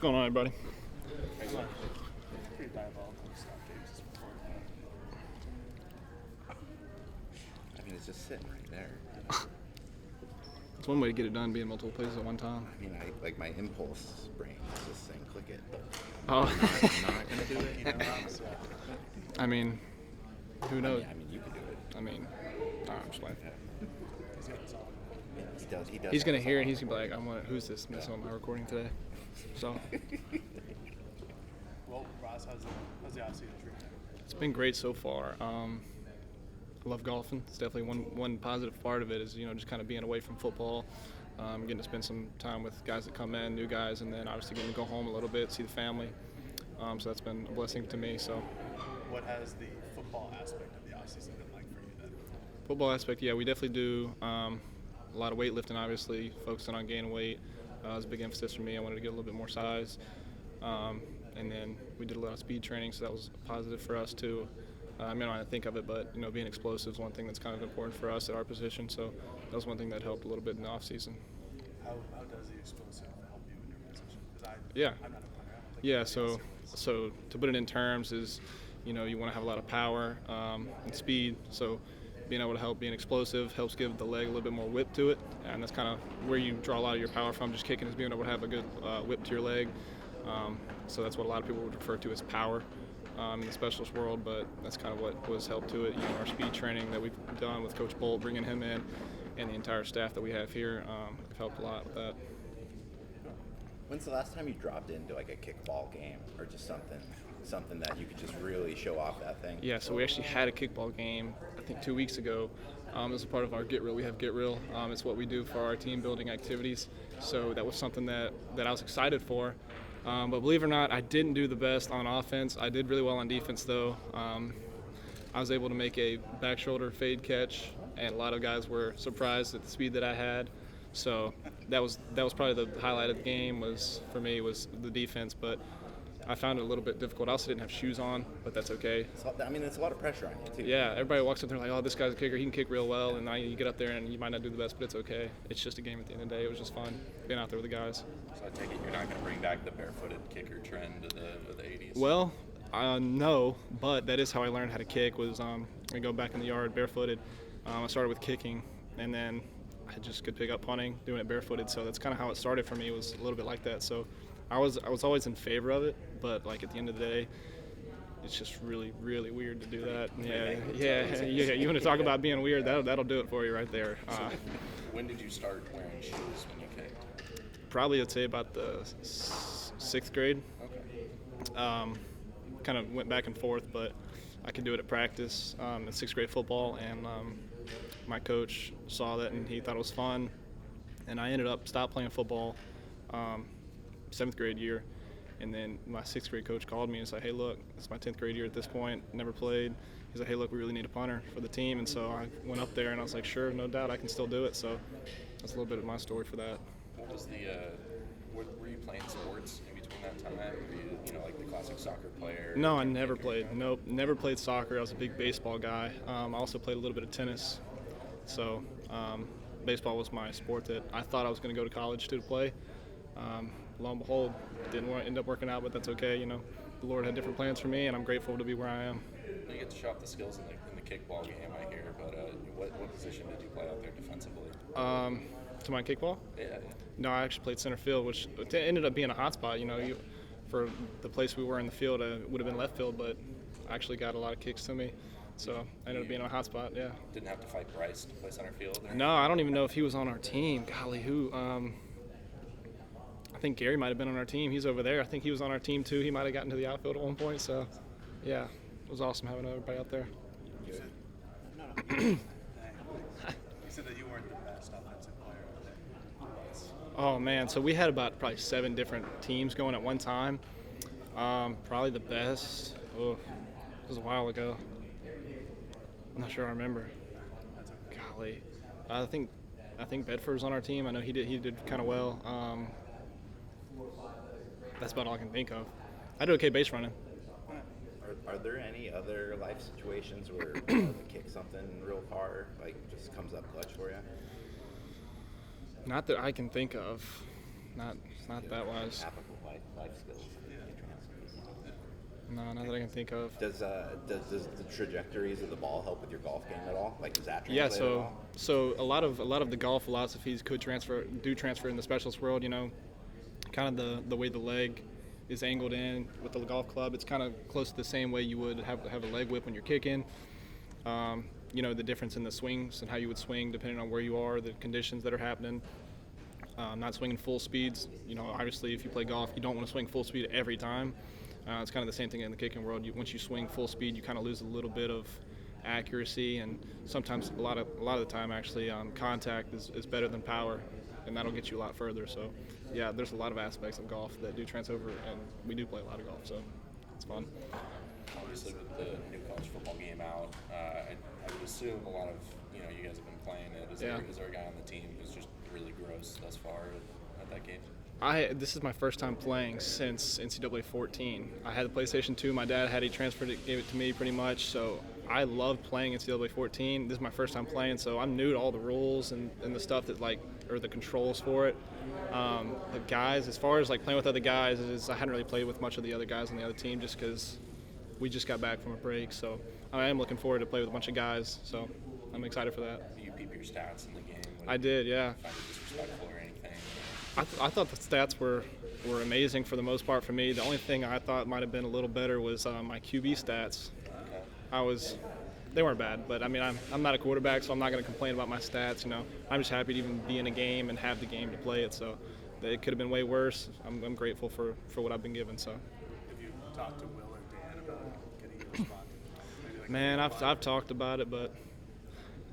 going on, everybody? Pretty diabolical stuff, James. I mean, it's just sitting right there. It's one way to get it done, being multiple places at one time. I mean, my impulse brain is just saying, click it. Oh, I'm not gonna do it. I mean, who knows? I mean, you can do it. I mean, I'm just playing. Yeah, he does. He's gonna hear it. He's gonna be like, "Who's this? This on my recording today?" So Well, Ross, how's the off-season treatment? it's been great so far. I love golfing. It's definitely one positive part of it is just kind of being away from football, getting to spend some time with guys that come in, new guys, and then obviously getting to go home a little bit, see the family. So that's been a blessing to me. So What has the football aspect of the off-season been like for you then? football aspect, yeah, we definitely do a lot of weightlifting. Obviously, focusing on gaining weight was a big emphasis for me. I wanted to get a little bit more size, and then we did a lot of speed training, so that was positive for us too. I mean, I don't think of it, but being explosive is one thing that's kind of important for us at our position. So that was one thing that helped a little bit in the off season. How does the explosive help you in your position? Because Yeah. I'm not a punter. I don't think Yeah, anybody so else to put it in terms is, you want to have a lot of power and speed. So being able to help being explosive helps give the leg a little bit more whip to it, and that's kind of where you draw a lot of your power from. Just kicking is being able to have a good whip to your leg. So that's what a lot of people would refer to as power in the specialist world, but that's kind of what was helped to it. Our speed training that we've done with Coach Bolt, bringing him in, and the entire staff that we have here have helped a lot with that. When's the last time you dropped into like a kickball game or just something that you could just really show off that thing? Yeah, so we actually had a kickball game, I think 2 weeks ago. As a part of our Get Real, we have Get Real. It's what we do for our team building activities. So that was something that I was excited for. But believe it or not, I didn't do the best on offense. I did really well on defense, though. I was able to make a back shoulder fade catch, and a lot of guys were surprised at the speed that I had. So that was probably the highlight of the game for me was the defense. But I found it a little bit difficult. I also didn't have shoes on, but that's okay. I mean, it's a lot of pressure on you too. Yeah, everybody walks up there like, "Oh, this guy's a kicker. He can kick real well." And now you get up there and you might not do the best, but it's okay. It's just a game at the end of the day. It was just fun being out there with the guys. So I take it you're not going to bring back the barefooted kicker trend of the 80s? Well, no, but that is how I learned how to kick. Was I go back in the yard barefooted. I started with kicking, and then I just could pick up punting, doing it barefooted. So that's kind of how it started for me. Was a little bit like that. So I was always in favor of it, but like at the end of the day, it's just really, really weird to do that. Yeah. You want to talk about being weird? That'll do it for you right there. When did you start wearing shoes when you kicked? Probably I'd say about the sixth grade. Okay. Kind of went back and forth, but I could do it at practice at sixth grade football, and my coach saw that and he thought it was fun, and I ended up stopped playing football seventh grade year, and then my sixth grade coach called me and said, "Hey, look, it's my 10th grade year at this point, never played." He's like, "Hey, look, we really need a punter for the team," and so I went up there and I was like, "Sure, no doubt, I can still do it." So that's a little bit of my story for that. What was were you playing sports in between that time? Were you like the classic soccer player? No, I never played. Nope, never played soccer. I was a big baseball guy. I also played a little bit of tennis. So baseball was my sport that I thought I was going to go to college to play. Lo and behold, didn't end up working out, but that's okay. The Lord had different plans for me, and I'm grateful to be where I am. You get to show off the skills in the kickball game, I hear. But what position did you play out there defensively? To my kickball? Yeah. No, I actually played center field, which ended up being a hot spot. For the place we were in the field, it would have been left field, but I actually got a lot of kicks to me. So I ended up being a hot spot, yeah. Didn't have to fight Bryce to play center field? Or? No, I don't even know if he was on our team. Golly, who? I think Gary might have been on our team. He's over there. I think he was on our team too. He might have gotten to the outfield at one point. So, yeah, it was awesome having everybody out there. You said that you weren't the best offensive player out there. Oh man, so we had about probably 7 different teams going at one time. Probably the best. Oh, it was a while ago. I'm not sure I remember. Golly, I think Bedford's on our team. I know he did kind of well. That's about all I can think of. I do okay base running. Are there any other life situations where you kick something real far, like just comes up clutch for you? Not that I can think of. Not that wise. Applicable life skills. No, not that I can think of. Does the trajectories of the ball help with your golf game at all? Like, does that translate Yeah, at so all? so a lot of the golf philosophies could transfer in the specialist world. You know, kind of the way the leg is angled in with the golf club. It's kind of close to the same way you would have a leg whip when you're kicking. You know, the difference in the swings and how you would swing depending on where you are, the conditions that are happening. Not swinging full speeds. You know, obviously, if you play golf, you don't want to swing full speed every time. It's kind of the same thing in the kicking world. Once you swing full speed, you kind of lose a little bit of accuracy, and sometimes a lot of the time, actually, contact is better than power, and that'll get you a lot further. So, yeah, there's a lot of aspects of golf that do transfer, and we do play a lot of golf, so it's fun. Obviously, with the new college football game out, I would assume a lot of you guys have been playing it. Is there a guy on the team who's just really gross thus far at that game? This is my first time playing since NCAA 14. I had the PlayStation 2. My dad had it transferred it, gave it to me pretty much. So I loved playing NCAA 14. This is my first time playing, so I'm new to all the rules and the stuff that or the controls for it. The guys, as far as playing with other guys, I hadn't really played with much of the other guys on the other team just because we just got back from a break. So I am looking forward to play with a bunch of guys. So I'm excited for that. Do you peep your stats in the game? I did, yeah. Find it disrespectful or anything? I thought the stats were amazing for the most part for me. The only thing I thought might have been a little better was my QB stats. They weren't bad, but I mean I'm not a quarterback, so I'm not going to complain about my stats. You know, I'm just happy to even be in a game and have the game to play it. So it could have been way worse. I'm grateful for what I've been given. So. Have you talked to Will or Dan about getting you responded? Maybe Man, I've talked about it, but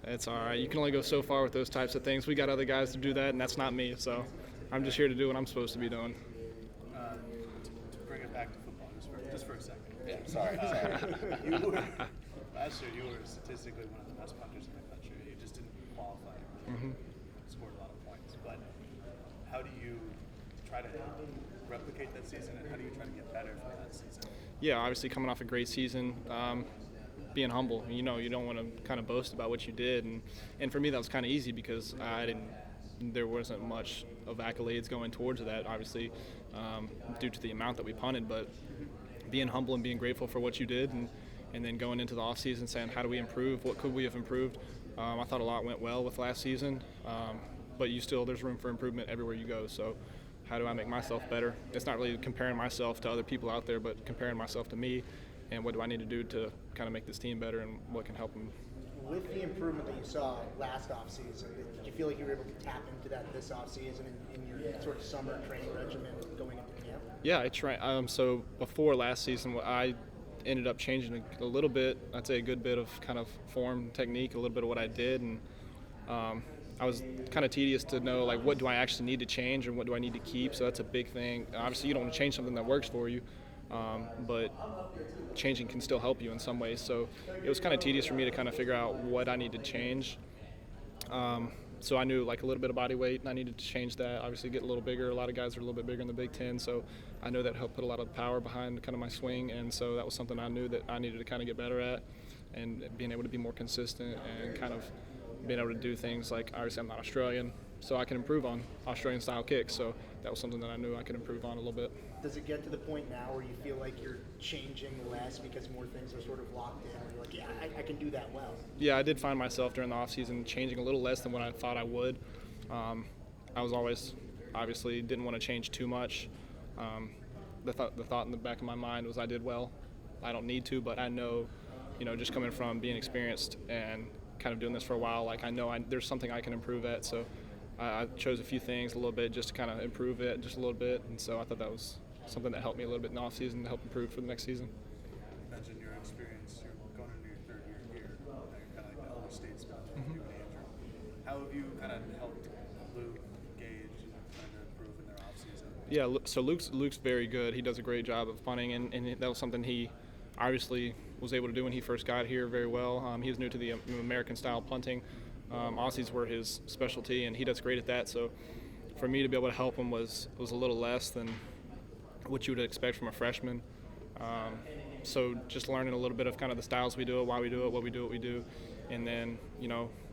it's all right. You can only go so far with those types of things. We got other guys to do that, and that's not me. So I'm just here to do what I'm supposed to be doing. to bring it back to football just for a second. Yeah, sorry. You were last year. You were statistically one of the best punters in the country. You just didn't qualify. Scored a lot of points. But how do you try to replicate that season, and how do you try to get better from that season? Yeah, obviously coming off a great season, being humble. You know, you don't want to kind of boast about what you did, and for me that was kind of easy because there wasn't much of accolades going towards that, obviously, due to the amount that we punted. But being humble and being grateful for what you did, and then going into the off season saying, how do we improve? What could we have improved? I thought a lot went well with last season, but there's room for improvement everywhere you go. So how do I make myself better? It's not really comparing myself to other people out there, but comparing myself to me, and what do I need to do to kind of make this team better, and what can help them. With the improvement that you saw last offseason, did you feel like you were able to tap into that this offseason in your sort of summer training regimen going into camp? Yeah, I trained. So before last season, I ended up changing a little bit. I'd say a good bit of kind of form, technique, a little bit of what I did, and I was kind of tedious to know what do I actually need to change and what do I need to keep. So that's a big thing. Obviously, you don't want to change something that works for you, but changing can still help you in some ways. So it was kind of tedious for me to kind of figure out what I need to change. So I knew a little bit of body weight, and I needed to change that. Obviously, get a little bigger. A lot of guys are a little bit bigger in the Big Ten, so I know that helped put a lot of power behind kind of my swing, and so that was something I knew that I needed to kind of get better at, and being able to be more consistent and kind of being able to do things obviously I'm not Australian, so I can improve on Australian style kicks. So that was something that I knew I could improve on a little bit. Does it get to the point now where you feel like you're changing less because more things are sort of locked in, where you're like, yeah, I can do that well? Yeah, I did find myself during the offseason changing a little less than what I thought I would. I was always, obviously, didn't want to change too much. The thought in the back of my mind was I did well. I don't need to, but I know, just coming from being experienced and kind of doing this for a while, I know there's something I can improve at. So I chose a few things a little bit just to kind of improve it just a little bit, and so I thought that was something that helped me a little bit in the off season to help improve for the next season. You mentioned your experience. You're going into your third year here. You're kind of like the elder statesman, you and Andrew. How have you kind of helped Luke, Gage, and trying to improve in their off season? Yeah, so Luke's very good. He does a great job of punting, and that was something he obviously was able to do when he first got here very well. He was new to the American style punting. Aussies were his specialty, and he does great at that. So for me to be able to help him was a little less than what you would expect from a freshman. So just learning a little bit of kind of the styles we do it, why we do it, what we do, and then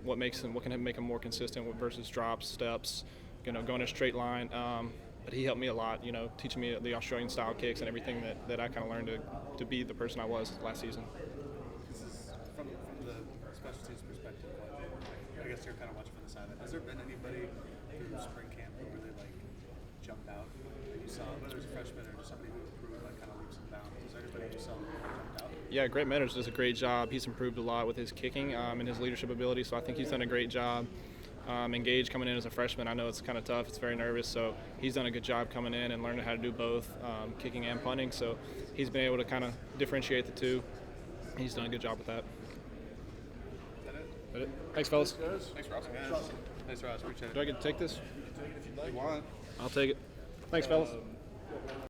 what can make him more consistent versus drops, steps, going a straight line. but he helped me a lot, you know, teaching me the Australian style kicks and everything that I kind of learned to be the person I was last season. This is from the special teams perspective. I guess you're kind of watching from the side. Has there been anybody through spring camp who really like jumped out that you saw, whether it's a freshman or just somebody who improved like kind of leaps and bounds? Is there anybody you saw who jumped out? Yeah, Grant Meadows does a great job. He's improved a lot with his kicking and his leadership ability, so I think he's done a great job. Engage coming in as a freshman, I know it's kind of tough. It's very nervous, so he's done a good job coming in and learning how to do both kicking and punting. So he's been able to kind of differentiate the two. He's done a good job with that. Is that it? That it? Thanks, fellas. Thanks, Ross. Thanks, Ross. Appreciate it. Do I get to take this? You want? I'll take it. Thanks, fellas.